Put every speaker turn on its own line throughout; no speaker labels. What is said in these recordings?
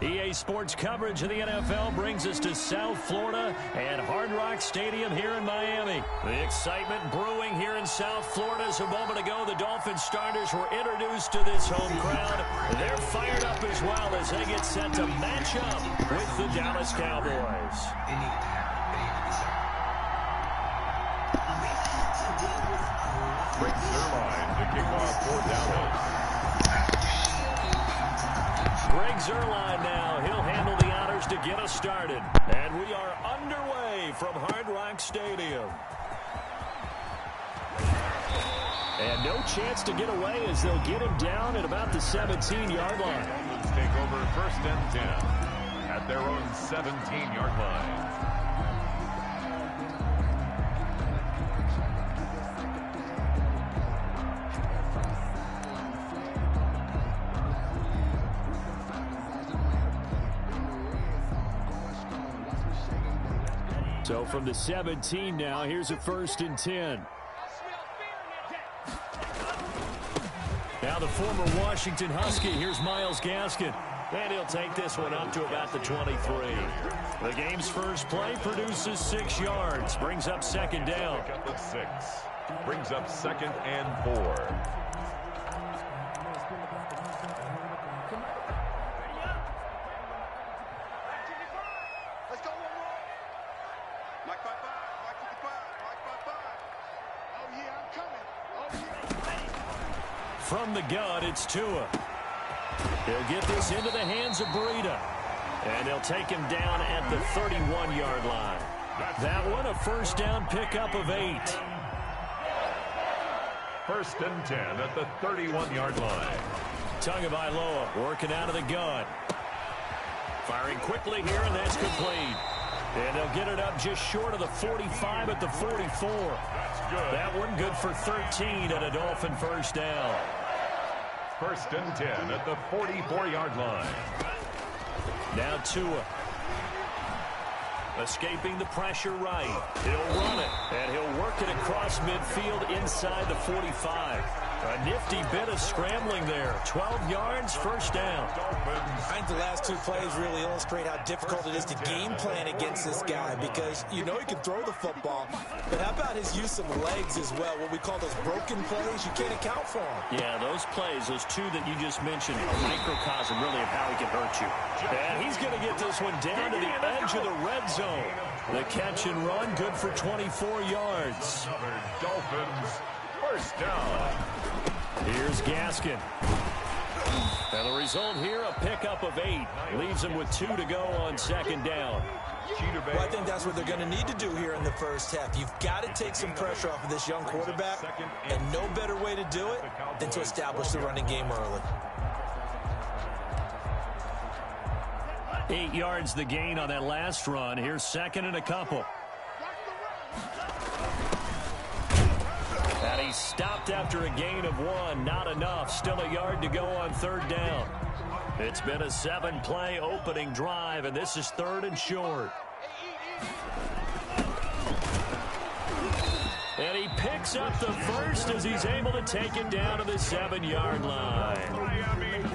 EA Sports coverage of the NFL brings us to South Florida and Hard Rock Stadium here in Miami. The excitement brewing here in South Florida as a moment ago the Dolphins starters were introduced to this home crowd. They're fired up as well as they get set to match up with the Dallas Cowboys.
Brings their line to kick off for Dallas.
Greg Zuerlein now. He'll handle the honors to get us started. And we are underway from Hard Rock Stadium. And no chance to get away as they'll get him down at about the 17-yard line.
Let's take over 1st and 10 at their own 17-yard line.
So from the 17 now, here's a 1st and 10. Now the former Washington Husky, here's Myles Gaskin. And he'll take this one up to about the 23. The game's first play produces 6 yards, brings up 2nd down.
Pick up of 6, brings up 2nd and 4.
From the gun, it's Tua. He'll get this into the hands of Breida. And they'll take him down at the 31-yard line. That one, a 1st down pickup of 8.
1st and 10 at the 31-yard line.
Tagovailoa working out of the gun. Firing quickly here, and that's complete. And they'll get it up just short of the 45 at the 44.
That's good.
That one good for 13 at a Dolphin 1st down.
1st and 10 at the 44-yard line.
Now Tua. Escaping the pressure right. He'll run it, and he'll work it across midfield inside the 45. A nifty bit of scrambling there. 12 yards, 1st down.
I think the last 2 plays really illustrate how difficult it is to game plan against this guy because you know he can throw the football, but how about his use of legs as well? What we call those broken plays, you can't account for them.
Yeah, those plays, those 2 that you just mentioned, a microcosm really of how he can hurt you. And he's going to get this one down to the edge of the red zone. The catch and run, good for 24 yards.
Dolphins, 1st down.
Here's Gaskin. And the result here, a pickup of 8. Leaves him with 2 to go on 2nd down.
Well, I think that's what they're going to need to do here in the 1st half. You've got to take some pressure off of this young quarterback, and no better way to do it than to establish the running game early.
8 yards the gain on that last run. Here's 2nd and a couple. And he's stopped after a gain of 1. Not enough. Still a yard to go on 3rd down. It's been a 7-play opening drive, and this is 3rd and short. And he picks up the 1st as he's able to take it down to the 7-yard line.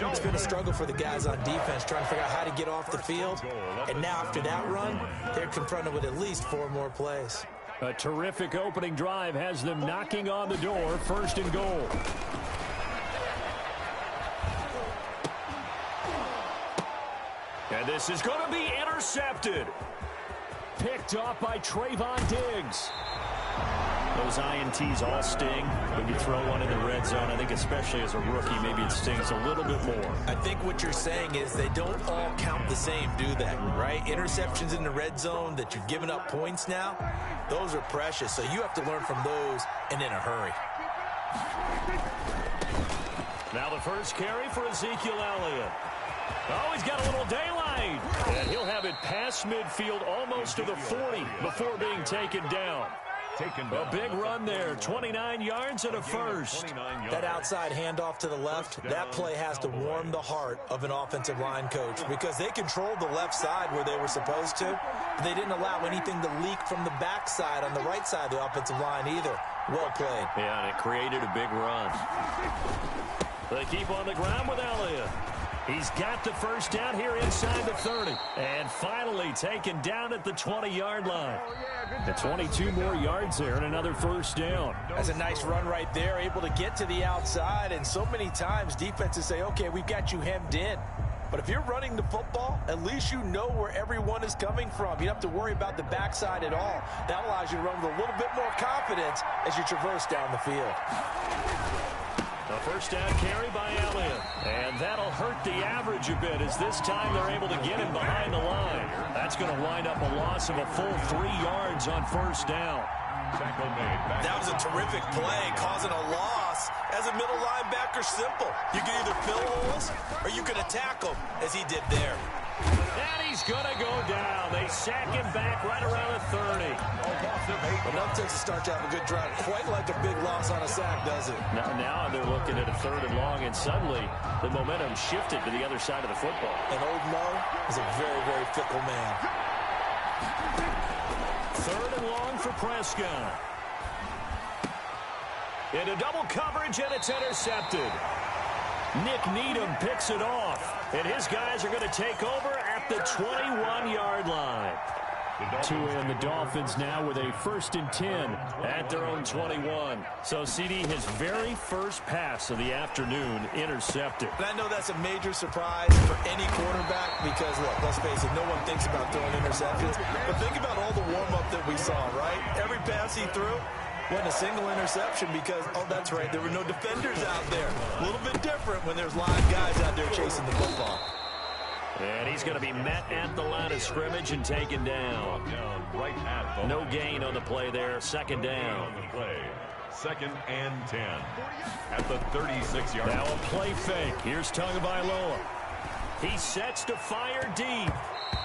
It's been a struggle for the guys on defense trying to figure out how to get off the field. And now after that run, they're confronted with at least 4 more plays.
A terrific opening drive has them knocking on the door. 1st and goal. And this is going to be intercepted. Picked off by Trayvon Diggs. Those INTs all sting when you throw one in the red zone. I think especially as a rookie, maybe it stings a little bit more.
I think what you're saying is they don't all count the same, do they? Right? Interceptions in the red zone that you're giving up points now, those are precious. So you have to learn from those and in a hurry.
Now the first carry for Ezekiel Elliott. Oh, he's got a little daylight. And he'll have it past midfield almost to the 40 before being taken down. A big run there, 29 yards and a 1st.
That outside handoff to the left, that play has to warm the heart of an offensive line coach because they controlled the left side where they were supposed to, but they didn't allow anything to leak from the backside on the right side of the offensive line either. Well played.
Yeah, and it created a big run. They keep on the ground with Elliott. He's got the first down here inside the 30. And finally taken down at the 20-yard line. The 22 more yards there and another first down.
That's a nice run right there, able to get to the outside. And so many times defenses say, okay, we've got you hemmed in. But if you're running the football, at least you know where everyone is coming from. You don't have to worry about the backside at all. That allows you to run with a little bit more confidence as you traverse down the field.
A first down carry by Elliott. And that'll hurt the average a bit as this time they're able to get him behind the line. That's going to wind up a loss of a full 3 yards on first down.
That was a terrific play, causing a loss. As a middle linebacker, simple. You can either fill holes or you can attack them, as he did there.
And he's going to go down. They sack him back right around the 30.
Enough takes to start to have a good drive. Quite like a big loss on a sack, does it?
Now they're looking at a 3rd and long, and suddenly the momentum shifted to the other side of the football.
And old Mo is a very, very fickle man.
3rd and long for Prescott. Into double coverage, and it's intercepted. Nick Needham picks it off, and his guys are going to take over at the 21-yard line. To end the Dolphins now with a 1st and 10 at their own 21. So CD, his very first pass of the afternoon intercepted.
And I know that's a major surprise for any quarterback because, look, let's face it, no one thinks about throwing interceptions. But think about all the warm-up that we saw, right? Every pass he threw wasn't a single interception because, oh, that's right, there were no defenders out there. A little bit different when there's live guys out there chasing the football.
And he's going to be met at the line of scrimmage and taken down. No gain on the play there. 2nd down.
2nd and 10 at the 36-yard line.
Now a play fake. Here's Tagovailoa. He sets to fire deep.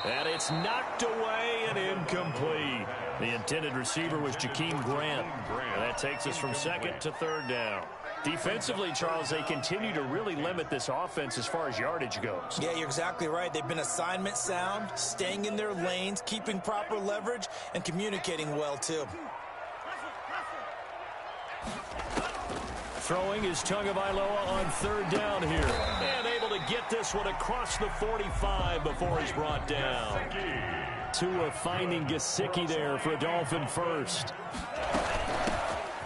And it's knocked away and incomplete. The intended receiver was Jakeem Grant. And that takes us from 2nd to 3rd down. Defensively, Charles, they continue to really limit this offense as far as yardage goes.
Yeah, you're exactly right. They've been assignment sound, staying in their lanes, keeping proper leverage, and communicating well, too.
Throwing is Tagovailoa on 3rd down here. And able to get this one across the 45 before he's brought down. Tua finding Gesicki there for a Dolphin first.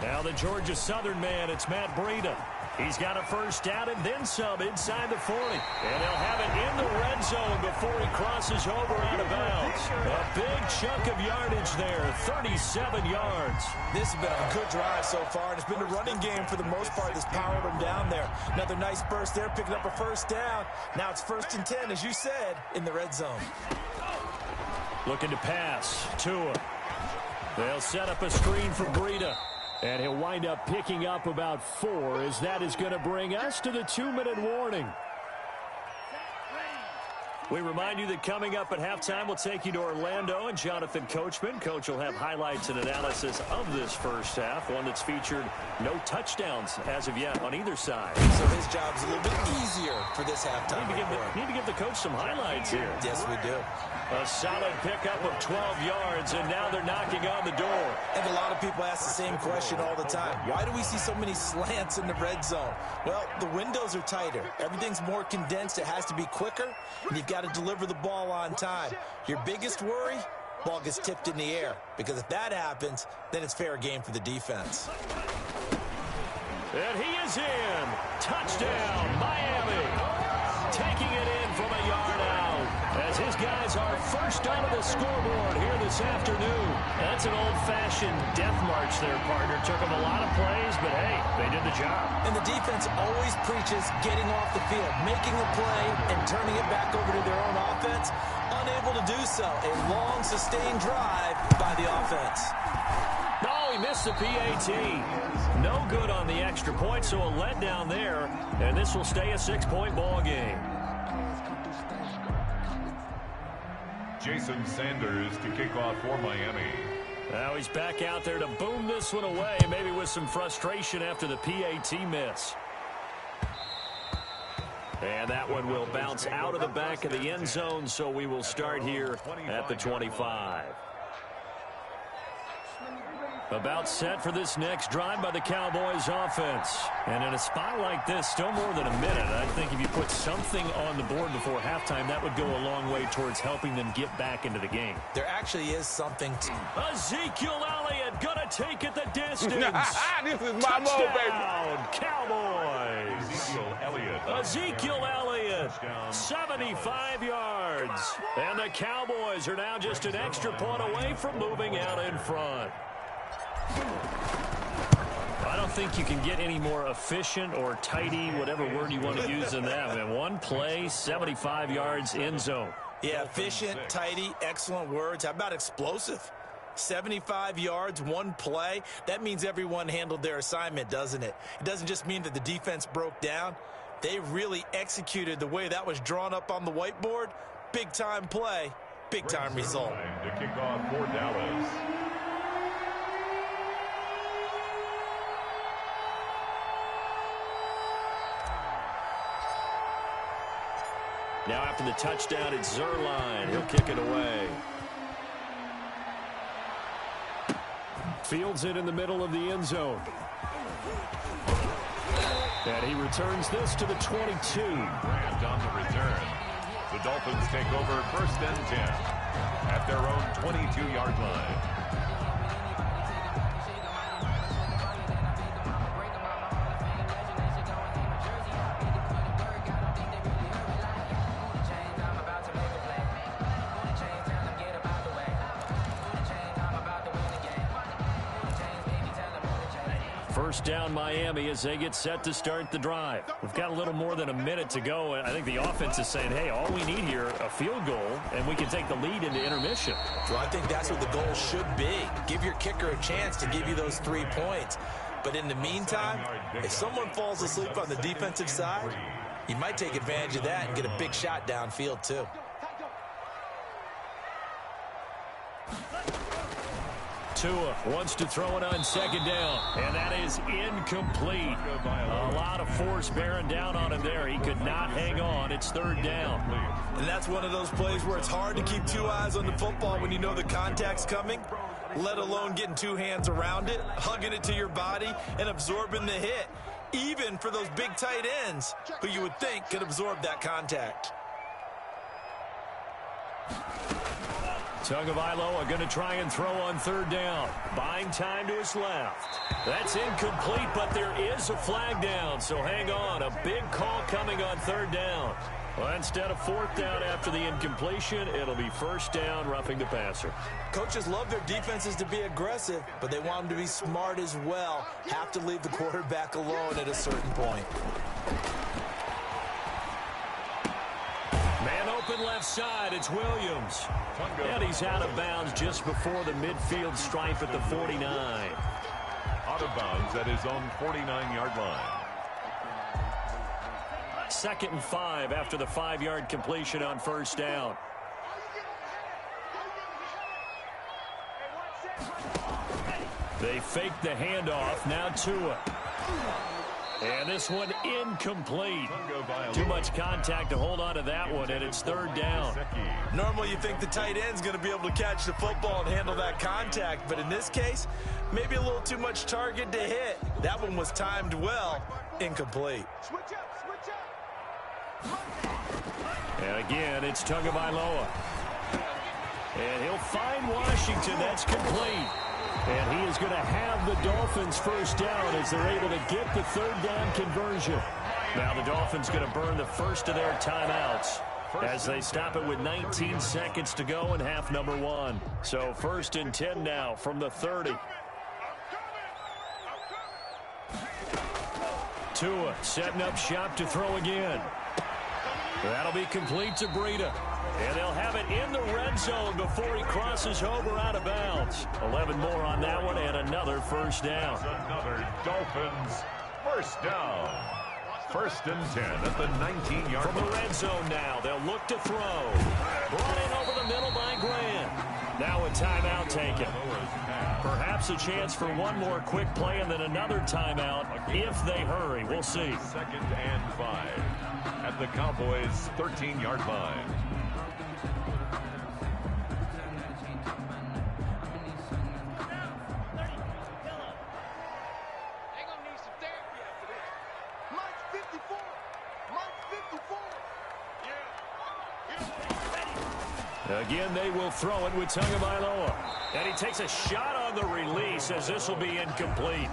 Now the Georgia Southern man, it's Matt Breida. He's got a first down and then some inside the 40. And he'll have it in the red zone before he crosses over out of bounds. A big chunk of yardage there, 37 yards. This has been a good drive so far, and it's been a running game for the most part that's powered him down there. Another nice burst there, picking up a first down. Now it's 1st and 10, as you said, in the red zone. Looking to pass, Tua. They'll set up a screen for Breida. And he'll wind up picking up about 4 as that is going to bring us to the 2-minute warning. We remind you that coming up at halftime, we'll take you to Orlando and Jonathan Coachman. Coach will have highlights and analysis of this first half, one that's featured no touchdowns as of yet on either side. So his job's a little bit easier for this halftime. Need to give the coach some highlights here. Yes, we do. A solid pickup of 12 yards, and now they're knocking on the door. And a lot of people ask the same question all the time. Why do we see so many slants in the red zone? Well, the windows are tighter. Everything's more condensed. It has to be quicker, and you've got to deliver the ball on time. Your biggest worry? Ball gets tipped in the air, because if that happens, then it's fair game for the defense. And he is in. Touchdown, Miami. Taking it in from a yard out. As his guys are first onto the scoreboard here this afternoon. That's an old-fashioned death march there, partner. Took them a lot of plays, but hey, they did the job. And the defense always preaches getting off the field, making a play, and turning it back over to their own offense. Unable to do so. A long, sustained drive by the offense. No, he missed the PAT. No good on the extra point, so a letdown there. And this will stay a 6-point ball game.
Jason Sanders to kick off for Miami.
Now he's back out there to boom this one away, maybe with some frustration after the PAT miss. And that one will bounce out of the back of the end zone, so we will start here at the 25. About set for this next drive by the Cowboys offense. And in a spot like this, still more than a minute. I think if you put something on the board before halftime, that would go a long way towards helping them get back into the game.
There actually is something to...
Ezekiel Elliott gonna take it the distance.
This is my move, baby.
Cowboys. Ezekiel Elliott, 75 yards. And the Cowboys are now just an extra point away from moving out in front. I don't think you can get any more efficient or tidy, whatever word you want to use in that. Man, one play, 75 yards, end zone.
Yeah, efficient, tidy, excellent words. How about explosive? 75 yards, one play. That means everyone handled their assignment, doesn't it? It doesn't just mean that the defense broke down. They really executed the way that was drawn up on the whiteboard. Big-time play, big-time result.
To kick off for Dallas.
Now after the touchdown, it's Zerline. He'll kick it away. Fields it in the middle of the end zone. And he returns this to the 22.
And on the return, the Dolphins take over 1st and 10 at their own 22-yard line.
First down Miami as they get set to start the drive. We've got a little more than a minute to go, and I think the offense is saying, hey, all we need here, a field goal, and we can take the lead into intermission.
Well, I think that's what the goal should be. Give your kicker a chance to give you those 3 points. But in the meantime, if someone falls asleep on the defensive side, you might take advantage of that and get a big shot downfield too.
Tua wants to throw it on second down, and that is incomplete. A lot of force bearing down on him there. He could not hang on. It's 3rd down.
And that's one of those plays where it's hard to keep 2 eyes on the football when you know the contact's coming, let alone getting 2 hands around it, hugging it to your body, and absorbing the hit, even for those big tight ends who you would think could absorb that contact.
Tagovailoa going to try and throw on 3rd down. Buying time to his left. That's incomplete, but there is a flag down, so hang on. A big call coming on 3rd down. Well, instead of 4th down after the incompletion, it'll be 1st down, roughing the passer.
Coaches love their defenses to be aggressive, but they want them to be smart as well. Have to leave the quarterback alone at a certain point.
Man open left side, it's Williams. And he's out of bounds just before the midfield stripe at the 49.
Out of bounds at his own 49-yard line.
2nd and 5 after the 5-yard completion on 1st down. They fake the handoff, now Tua. And this one incomplete. Too much contact to hold on to that one, and it's 3rd down.
Normally you think the tight end's going to be able to catch the football and handle that contact, but in this case, maybe a little too much target to hit. That one was timed well, incomplete.
And again, it's Tagovailoa. And he'll find Washington. That's complete. And he is going to have the Dolphins 1st down as they're able to get the 3rd down conversion. Now the Dolphins going to burn the first of their timeouts as they stop it with 19 seconds to go in half number 1. So 1st and 10 now from the 30. Tua setting up shop to throw again. That'll be complete to Breida. And they'll have it in the red zone before he crosses over out of bounds. 11 more on that one and another 1st down.
Another Dolphins 1st down. 1st and 10 at the 19-yard line.
From the red zone now, they'll look to throw. Brought in over the middle by Grant. Now a timeout taken. Perhaps a chance for one more quick play and then another timeout if they hurry. We'll see.
2nd and 5 at the Cowboys' 13-yard line.
Again, they will throw it with Tagovailoa. And he takes a shot on the release as this will be incomplete.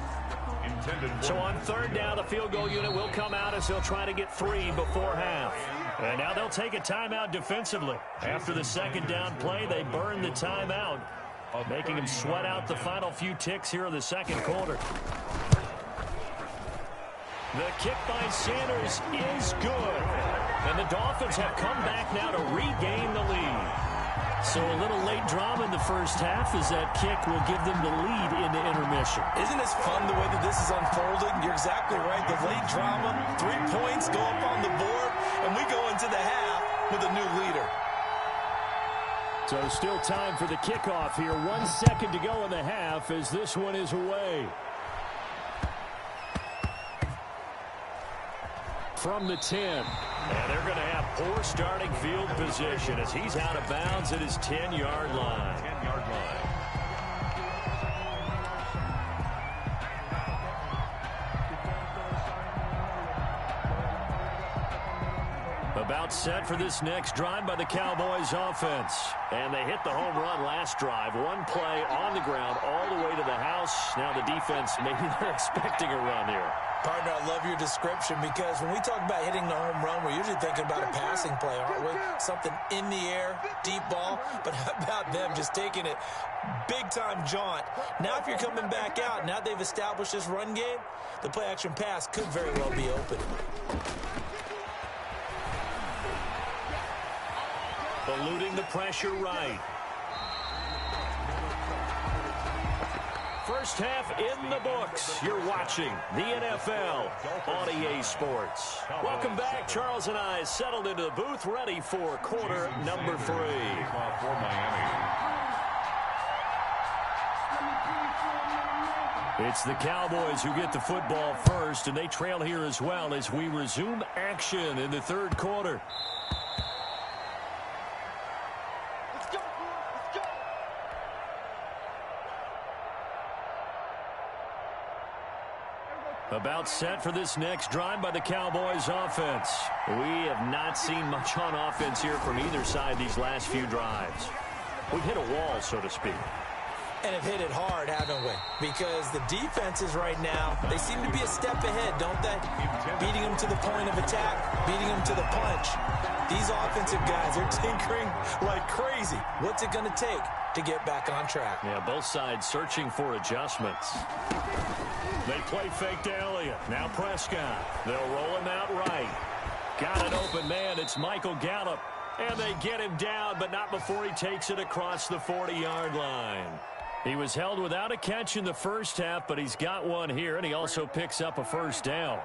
So on third down, the field goal unit will come out as they'll try to get 3 before half. And now they'll take a timeout defensively. After the second down play, they burn the timeout, making them sweat out the final few ticks here in the second quarter. The kick by Sanders is good. And the Dolphins have come back now to regain the lead. So a little late drama in the first half as that kick will give them the lead into intermission.
Isn't this fun the way that this is unfolding? You're exactly right. The late drama, 3 points go up on the board, and we go into the half with a new leader.
So still time for the kickoff here. 1 second to go in the half as this one is away. From the 10. And they're going to have poor starting field position as he's out of bounds at his 10-yard line.
10-yard line.
About set for this next drive by the Cowboys offense. And they hit the home run last drive. 1 play on the ground all the way to the house. Now the defense, maybe they're expecting a run here.
Partner, I love your description because when we talk about hitting the home run, we're usually thinking about a passing play, aren't we? Something in the air, deep ball. But how about them just taking it big-time jaunt? Now if you're coming back out, now they've established this run game, the play-action pass could very well be open.
Eluding the pressure right. First half in the books. You're watching the NFL on EA Sports. Welcome back. Charles and I settled into the booth, ready for quarter number 3.
For Miami.
It's the Cowboys who get the football first, and they trail here as well as we resume action in the third quarter. About set for this next drive by the Cowboys offense. We have not seen much on offense here from either side these last few drives. We've hit a wall, so to speak.
And have hit it hard, haven't we? Because the defenses right now, they seem to be a step ahead, don't they? Beating them to the point of attack, beating them to the punch. These offensive guys are tinkering like crazy. What's it going to take to get back on track?
Yeah, both sides searching for adjustments. They play fake to Elliott. Now Prescott. They'll roll him out right. Got an open man. It's Michael Gallup. And they get him down, but not before he takes it across the 40-yard line. He was held without a catch in the first half, but he's got one here, and he also picks up a first down.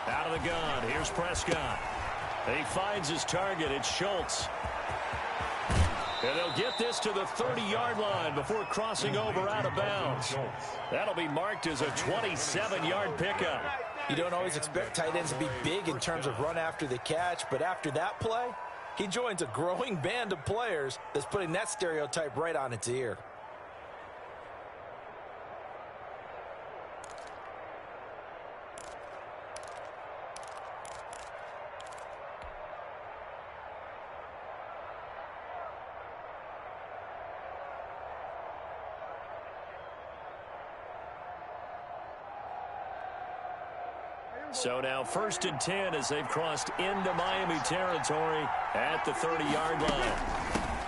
Out of the gun, here's Prescott. He finds his target. It's Schultz. And they'll get this to the 30-yard line before crossing over out of bounds. That'll be marked as a 27-yard pickup.
You don't always expect tight ends to be big in terms of run after the catch, but after that play, he joins a growing band of players that's putting that stereotype right on its ear.
So now 1st and 10 as they've crossed into Miami territory at the 30-yard line.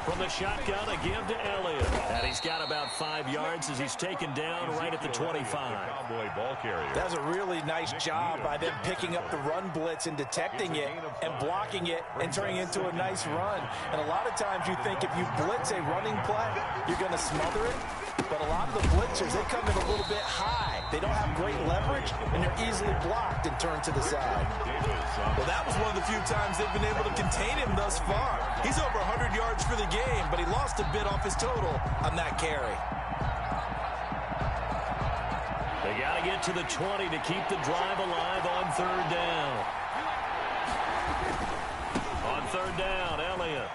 From the shotgun, a give to Elliott. And he's got about 5 yards as he's taken down right at the 25.
Cowboy ball carrier.
That's a really nice job by them picking up the run blitz and detecting it and blocking it and turning it into a nice run. And a lot of times you think if you blitz a running play, you're going to smother it. But a lot of the blitzers, they come in a little bit high. They don't have great leverage, and they're easily blocked and turned to the side. Well, that was one of the few times they've been able to contain him thus far. He's over 100 yards for the game, but he lost a bit off his total on that carry.
They got to get to the 20 to keep the drive alive on 3rd down. On 3rd down, Elliott.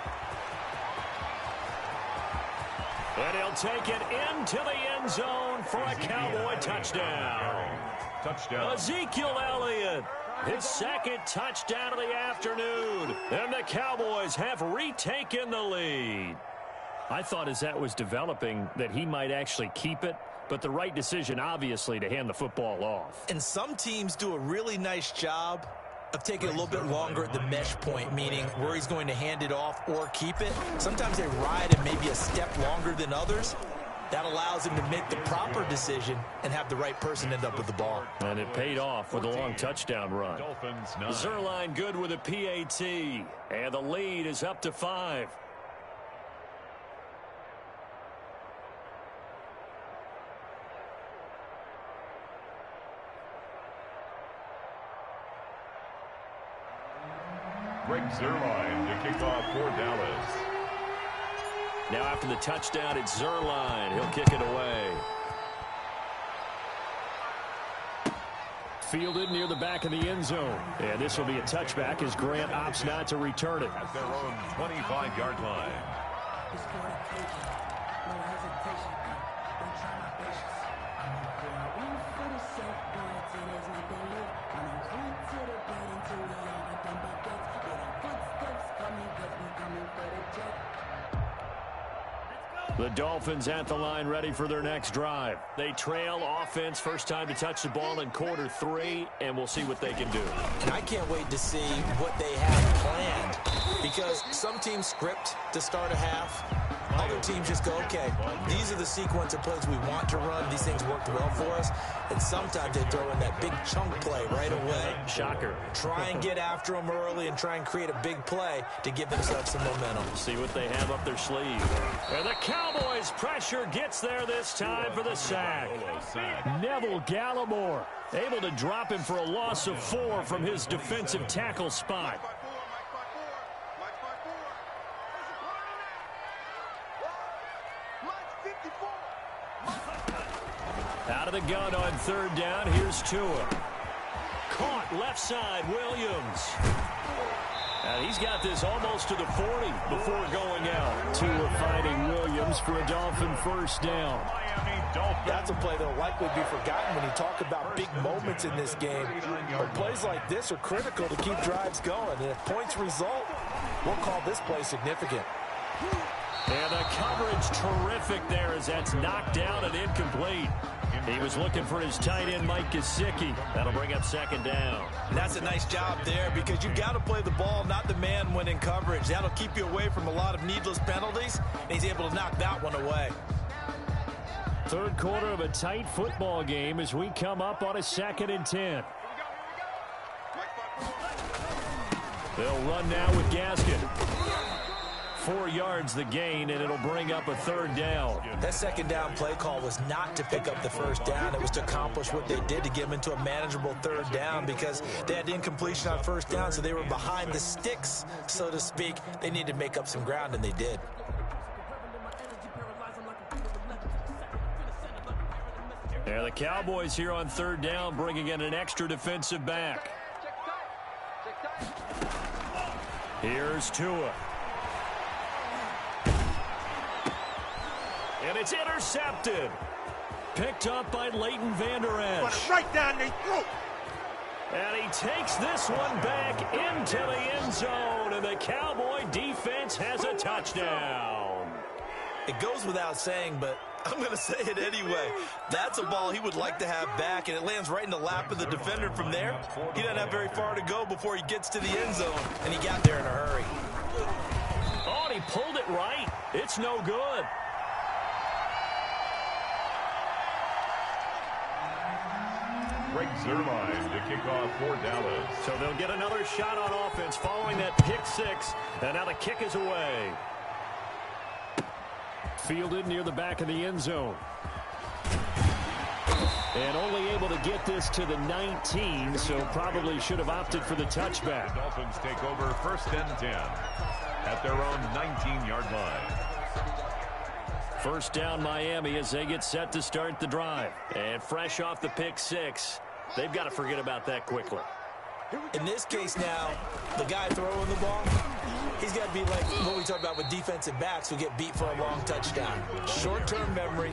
And he'll take it into the end zone for a Cowboy touchdown.
Touchdown.
Ezekiel Elliott, his second touchdown of the afternoon. And the Cowboys have retaken the lead. I thought as that was developing that he might actually keep it, but the right decision, obviously, to hand the football off.
And some teams do a really nice job of taking a little bit longer at the mesh point, meaning where he's going to hand it off or keep it. Sometimes they ride it maybe a step longer than others. That allows him to make the proper decision and have the right person end up with the ball.
And it paid off with a long touchdown run.
Dolphins 9.
Zerline good with a PAT. And the lead is up to 5.
Greg Zerline to kick off for Dallas.
Now after the touchdown, it's Zerline. He'll kick it away. Fielded near the back of the end zone. And this will be a touchback as Grant opts not to return it.
At their own 25-yard line.
The Dolphins at the line ready for their next drive. They trail offense, first time to touch the ball in quarter 3, and we'll see what they can do.
And I can't wait to see what they have planned, because some teams script to start a half. Other teams just go, okay, these are the sequence of plays we want to run. These things worked well for us. And sometimes they throw in that big chunk play right away.
Shocker.
Try and get after them early and try and create a big play to give themselves some momentum.
See what they have up their sleeve. And the Cowboys' pressure gets there this time for the sack. Neville Gallimore able to drop him for a loss of 4 from his defensive tackle spot. Out of the gun on third down. Here's Tua. Caught left side, Williams. And he's got this almost to the 40 before going out. Tua finding Williams for a Dolphin first down.
That's a play that will likely be forgotten when you talk about big moments in this game. But plays like this are critical to keep drives going. And if points result, we'll call this play significant.
And the coverage terrific there as that's knocked down and incomplete. He was looking for his tight end, Mike Gesicki. That'll bring up second down.
And that's a nice job there, because you've got to play the ball, not the man when in coverage. That'll keep you away from a lot of needless penalties, and he's able to knock that one away.
Third quarter of a tight football game as we come up on a 2nd and 10. They'll run now with Gaskin. 4 yards the gain, and it'll bring up a third down.
That second down play call was not to pick up the first down. It was to accomplish what they did to get them into a manageable third down, because they had incompletion on first down, so they were behind the sticks, so to speak. They needed to make up some ground, and they did.
Yeah, the Cowboys here on third down, bringing in an extra defensive back. Here's Tua. And it's intercepted. Picked up by Leighton Vander Esch.
Right down their throat.
And he takes this one back into the end zone. And the Cowboy defense has a touchdown.
It goes without saying, but I'm going to say it anyway. That's a ball he would like to have back, and it lands right in the lap of the defender from there. He doesn't have very far to go before he gets to the end zone, and he got there in a hurry.
Oh, and he pulled it right. It's no good.
Greg Zerline to kick off for Dallas.
So they'll get another shot on offense following that pick 6, and now the kick is away. Fielded near the back of the end zone. And only able to get this to the 19, so probably should have opted for the touchback.
The Dolphins take over 1st and 10 at their own 19-yard line.
First down Miami as they get set to start the drive. And fresh off the pick 6, they've got to forget about that quickly.
In this case now, the guy throwing the ball, he's got to be like what we talk about with defensive backs who get beat for a long touchdown. Short-term memory,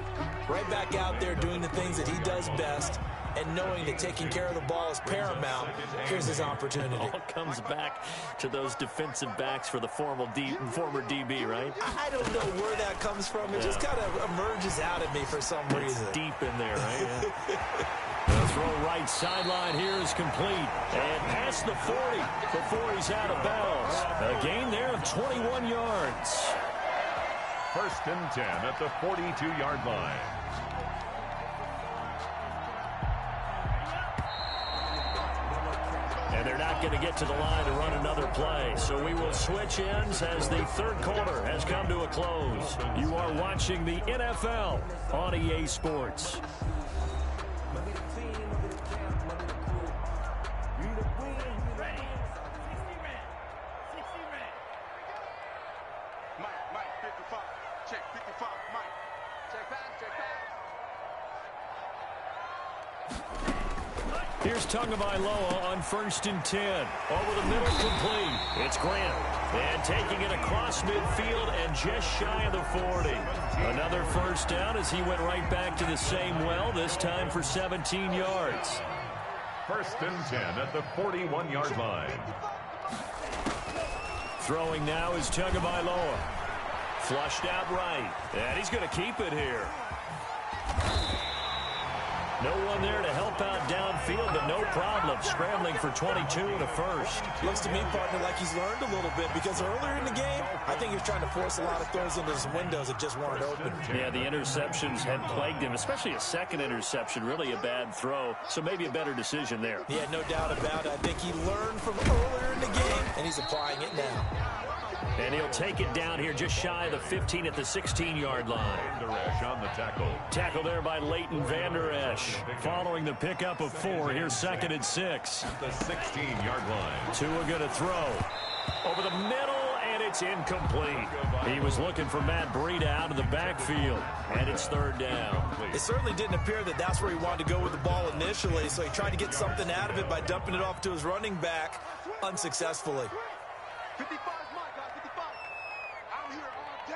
right back out there doing the things that he does best, and knowing that taking care of the ball is paramount, here's his opportunity.
It all comes back to those defensive backs for the former DB, right?
I don't know where that comes from. It just kind of emerges out of me for some reason.
It's deep in there, right? The throw right sideline here is complete. And past the 40 before he's out of bounds. A gain there of 21 yards.
1st and 10 at the 42-yard line.
And they're not going to get to the line to run another play. So we will switch ends as the third quarter has come to a close. You are watching the NFL on EA Sports. Here's Tagovailoa on 1st and 10. Over the middle, complete. It's Grant. And taking it across midfield and just shy of the 40. Another first down as he went right back to the same well, this time for 17 yards.
1st and 10 at the 41-yard line.
Throwing now is Tagovailoa. Flushed out right. And he's going to keep it here. No one there to help out downfield, but no problem. Scrambling for 22 and a first.
Looks to me, partner, like he's learned a little bit because earlier in the game, I think he was trying to force a lot of throws into his windows that just weren't open.
Yeah, the interceptions had plagued him, especially a second interception, really a bad throw. So maybe a better decision there.
Yeah, no doubt about it. I think he learned from earlier in the game, and he's applying it now.
And he'll take it down here just shy of the 15 at the 16-yard line.
Vander Esch on the tackle.
Tackle there by Leighton Vander Esch. Following the pickup of 4, here's 2nd and 6.
The 16-yard line.
Tua going to throw. Over the middle, and it's incomplete. He was looking for Matt Breida out of the backfield, and it's 3rd down.
It certainly didn't appear that that's where he wanted to go with the ball initially, so he tried to get something out of it by dumping it off to his running back unsuccessfully.
55 is my guy, 55. I'm here all day.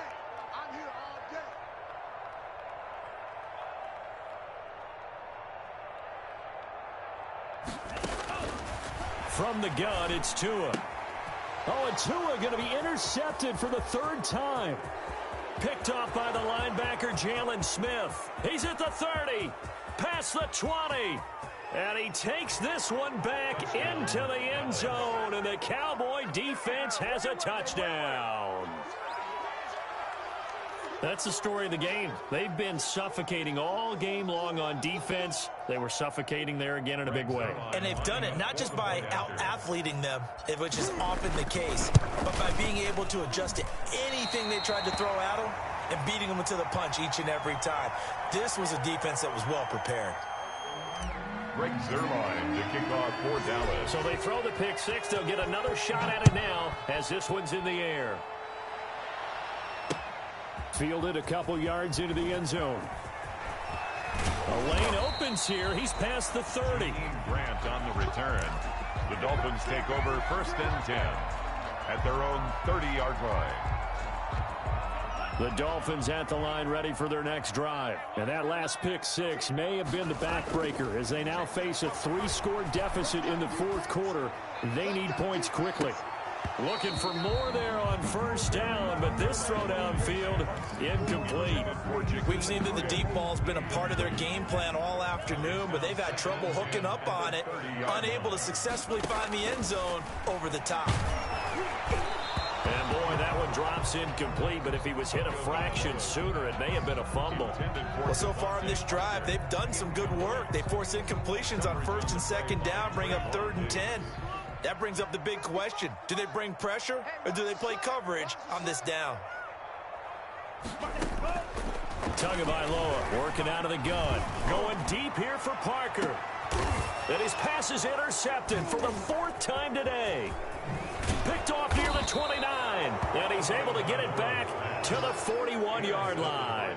I'm here all day.
From the gun, it's Tua. Oh, and Tua going to be intercepted for the 3rd time. Picked off by the linebacker, Jalen Smith. He's at the 30, past the 20. And he takes this one back into the end zone, and the Cowboy defense has a touchdown. That's the story of the game. They've been suffocating all game long on defense. They were suffocating there again in a big way.
And they've done it not just by out-athleting them, which is often the case, but by being able to adjust to anything they tried to throw at them and beating them to the punch each and every time. This was a defense that was well prepared.
Greg Zuerlein to kick off for Dallas.
So they throw the pick 6. They'll get another shot at it now as this one's in the air. Fielded a couple yards into the end zone. A lane opens here. He's past the 30.
Grant on the return. The Dolphins take over 1st and 10 at their own 30-yard line.
The Dolphins at the line ready for their next drive. And that last pick 6 may have been the backbreaker as they now face a 3-score deficit in the 4th quarter. They need points quickly. Looking for more there on 1st down, but this throw downfield, incomplete.
We've seen that the deep ball's been a part of their game plan all afternoon, but they've had trouble hooking up on it, unable to successfully find the end zone over the top.
And boy, that one drops incomplete, but if he was hit a fraction sooner, it may have been a fumble.
Well, so far in this drive, they've done some good work. They force incompletions on 1st and 2nd down, bring up 3rd and 10. That brings up the big question. Do they bring pressure or do they play coverage on this down?
Tagovailoa working out of the gun. Going deep here for Parker. And his pass is intercepted for the 4th time today. Picked off near the 29. And he's able to get it back to the 41-yard line.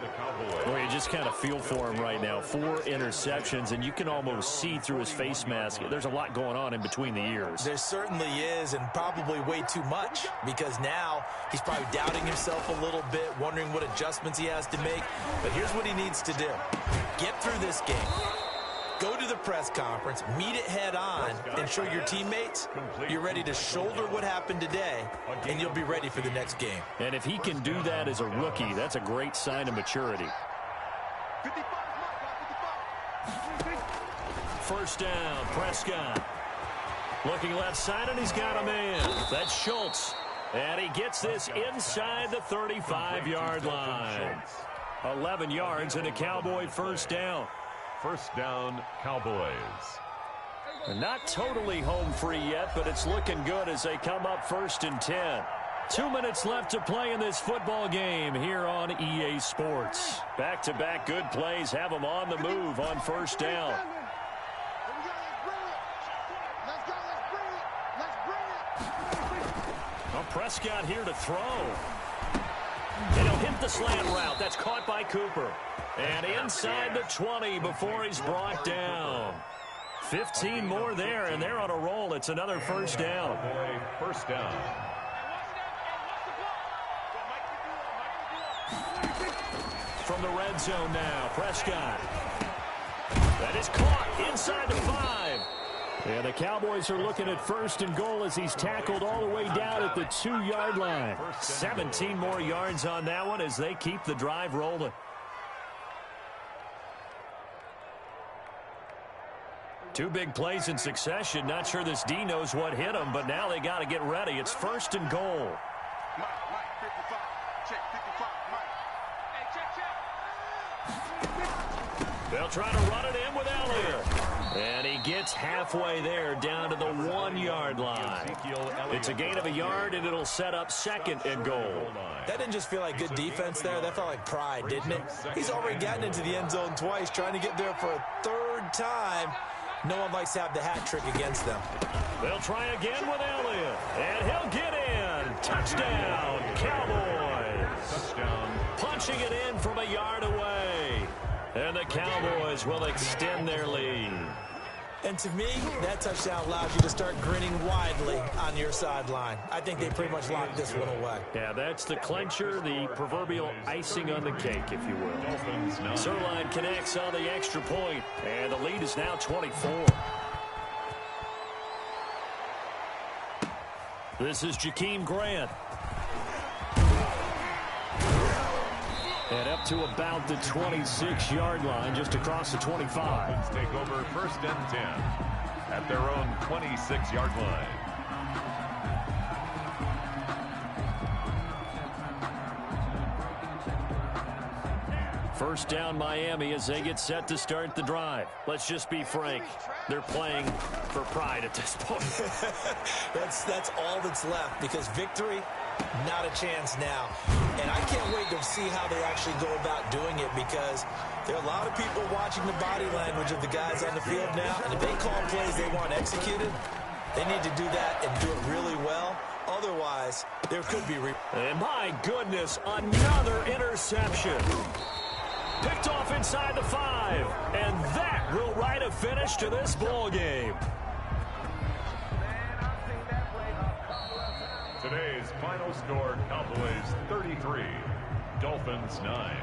Boy, you just kind of feel for him right now. 4 interceptions, and you can almost see through his face mask. There's a lot going on in between the ears.
There certainly is, and probably way too much, because now he's probably doubting himself a little bit, wondering what adjustments he has to make. But here's what he needs to do. Get through this game. Go to the press conference, meet it head on, and show your teammates you're ready to shoulder what happened today, and you'll be ready for the next game.
And if he can do that as a rookie, that's a great sign of maturity.
55 is my guy, 55.
First down, Prescott. Looking left side, and he's got a man. That's Schultz. And he gets this inside the 35-yard line. 11 yards and a Cowboy first down.
First down, Cowboys.
Not totally home free yet, but it's looking good as they come up 1st and 10. 2 minutes left to play in this football game here on EA Sports. Back-to-back good plays have them on the move on first down. Well, Prescott here to throw. And he'll hit the slant route. That's caught by Cooper. And inside the 20 before he's brought down. 15 more there, and they're on a roll. It's another first down.
First down.
From the red zone now, Prescott. That is caught inside the 5. And the Cowboys are looking at 1st and goal as he's tackled all the way down at the 2-yard line. 17 more yards on that one as they keep the drive rolling. Two big plays in succession. Not sure this D knows what hit him, but now they got to get ready. It's 1st and goal.
Mike, 55. Check, 55, Mike. Hey, check.
They'll try to run it in with Elliott. And he gets halfway there down to the 1-yard line. It's a gain of a yard, and it'll set up 2nd and goal.
That didn't just feel like good defense there. That felt like pride, didn't it? He's already gotten into the end zone twice, trying to get there for a 3rd time. No one likes to have the hat trick against them.
They'll try again with Elliott, and he'll get in. Touchdown, Cowboys.
Touchdown.
Punching it in from a yard away. And the Cowboys will extend their lead.
And to me, that touchdown allows you to start grinning widely on your sideline. I think they pretty much locked this one away.
Yeah, that's the clincher, the proverbial icing on the cake, if you will. Zerline connects on the extra point, and the lead is now 24. This is Jakeem Grant. And up to about the 26-yard line, just across the 25.
Take over 1st and 10 at their own 26-yard line.
First down Miami as they get set to start the drive. Let's just be frank. They're playing for pride at this point.
That's all that's left because victory, not a chance now. And I can't wait to see how they actually go about doing it because there are a lot of people watching the body language of the guys on the field now. And if they call plays they want executed, they need to do that and do it really well. Otherwise, there could be...
And my goodness, another interception. Picked off inside the 5. And that will write a finish to this ball game.
Today's final score, Cowboys 33, Dolphins 9.